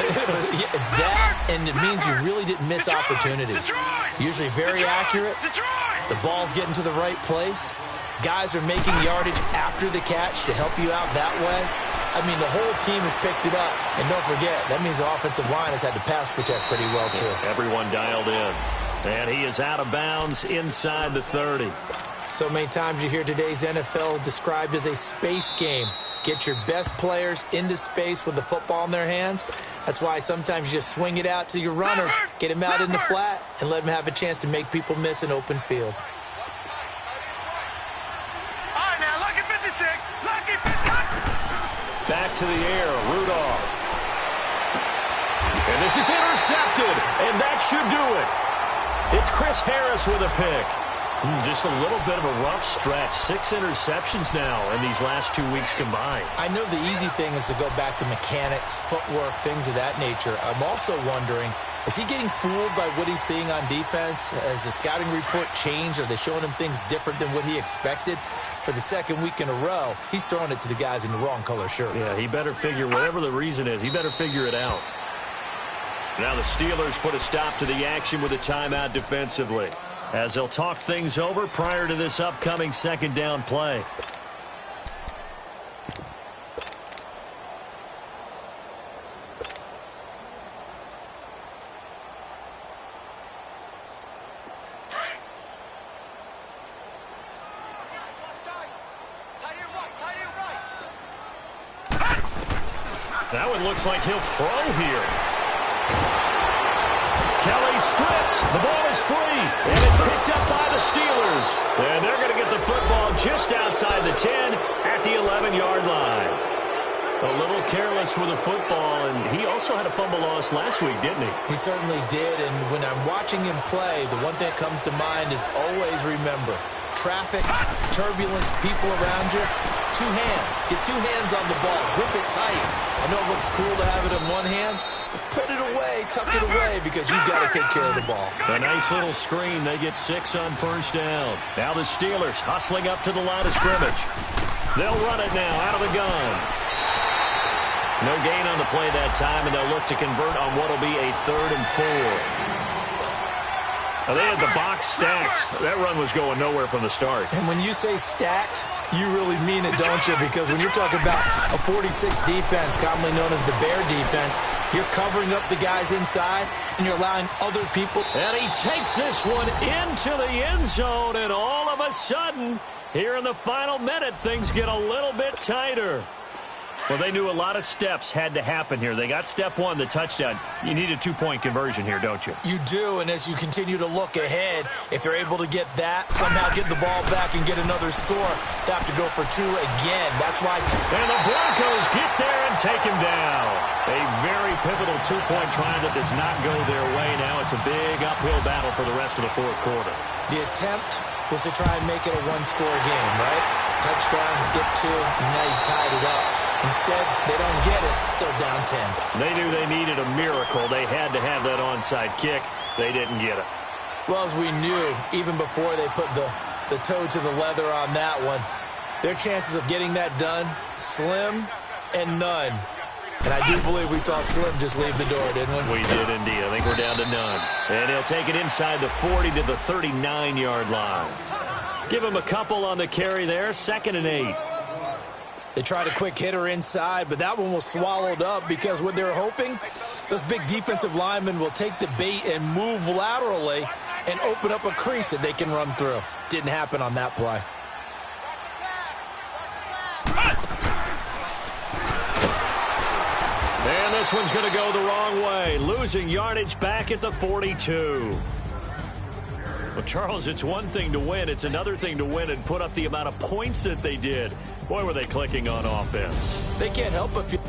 That, and it means you really didn't miss opportunities. Usually very accurate. The ball's getting to the right place. Guys are making yardage after the catch to help you out that way. I mean, the whole team has picked it up. And don't forget, that means the offensive line has had to pass protect pretty well, too. Everyone dialed in. And he is out of bounds inside the 30. So many times you hear today's NFL described as a space game. Get your best players into space with the football in their hands. That's why sometimes you just swing it out to your runner, get him out in the flat, and let him have a chance to make people miss an open field. All right, now, lucky 56. Lucky 56. Back to the air, Rudolph. And this is intercepted, and that should do it. It's Chris Harris with a pick. Just a little bit of a rough stretch. 6 interceptions now in these last 2 weeks combined. I know the easy thing is to go back to mechanics, footwork, things of that nature. I'm also wondering, is he getting fooled by what he's seeing on defense? Has the scouting report changed? Are they showing him things different than what he expected? For the second week in a row, he's throwing it to the guys in the wrong color shirts. Yeah, he better figure, whatever the reason is, he better figure it out. Now the Steelers put a stop to the action with a timeout defensively, as they'll talk things over prior to this upcoming second down play. That one looks like he'll throw here. Kelly stripped. The ball is free, and it's picked up by the Steelers. And they're going to get the football just outside the 10 at the 11-yard line. A little careless with the football, and he also had a fumble loss last week, didn't he? He certainly did, and when I'm watching him play, the one thing that comes to mind is always remember, traffic, turbulence, people around you, 2 hands. Get 2 hands on the ball. Grip it tight. I know it looks cool to have it in one hand, but put it away, tuck it away, because you've got to take care of the ball. A nice little screen. They get 6 on first down. Now the Steelers hustling up to the line of scrimmage. They'll run it now out of the gun. No gain on the play that time, and they'll look to convert on what will be a 3rd and 4. Now, they had the box stacked. That run was going nowhere from the start. And when you say stacked, you really mean it, don't you? Because when you're talking about a 46 defense, commonly known as the Bear defense, you're covering up the guys inside, and you're allowing other people. And he takes this one into the end zone, and all of a sudden, here in the final minute, things get a little bit tighter. Well, they knew a lot of steps had to happen here. They got step 1, the touchdown. You need a 2-point conversion here, don't you? You do, and as you continue to look ahead, if they're able to get that, somehow get the ball back and get another score, they have to go for 2 again. That's why. And the Broncos get there and take him down. A very pivotal 2-point try that does not go their way now. It's a big uphill battle for the rest of the 4th quarter. The attempt was to try and make it a 1-score game, right? Touchdown, get 2, and now you've tied it up. Instead, they don't get it, still down 10. They knew they needed a miracle. They had to have that onside kick. They didn't get it. Well, as we knew, even before they put the toe to the leather on that one, their chances of getting that done, slim and none. And I do believe we saw Slim just leave the door, didn't we? We did indeed. I think we're down to none. And he'll take it inside the 40 to the 39-yard line. Give him a couple on the carry there, 2nd and 8. They tried a quick hitter inside, but that one was swallowed up because what they're hoping, those big defensive linemen will take the bait and move laterally and open up a crease that they can run through. Didn't happen on that play. And this one's going to go the wrong way, losing yardage back at the 42. Well, Charles, it's one thing to win. It's another thing to win and put up the amount of points that they did. Boy, were they clicking on offense. They can't help but feel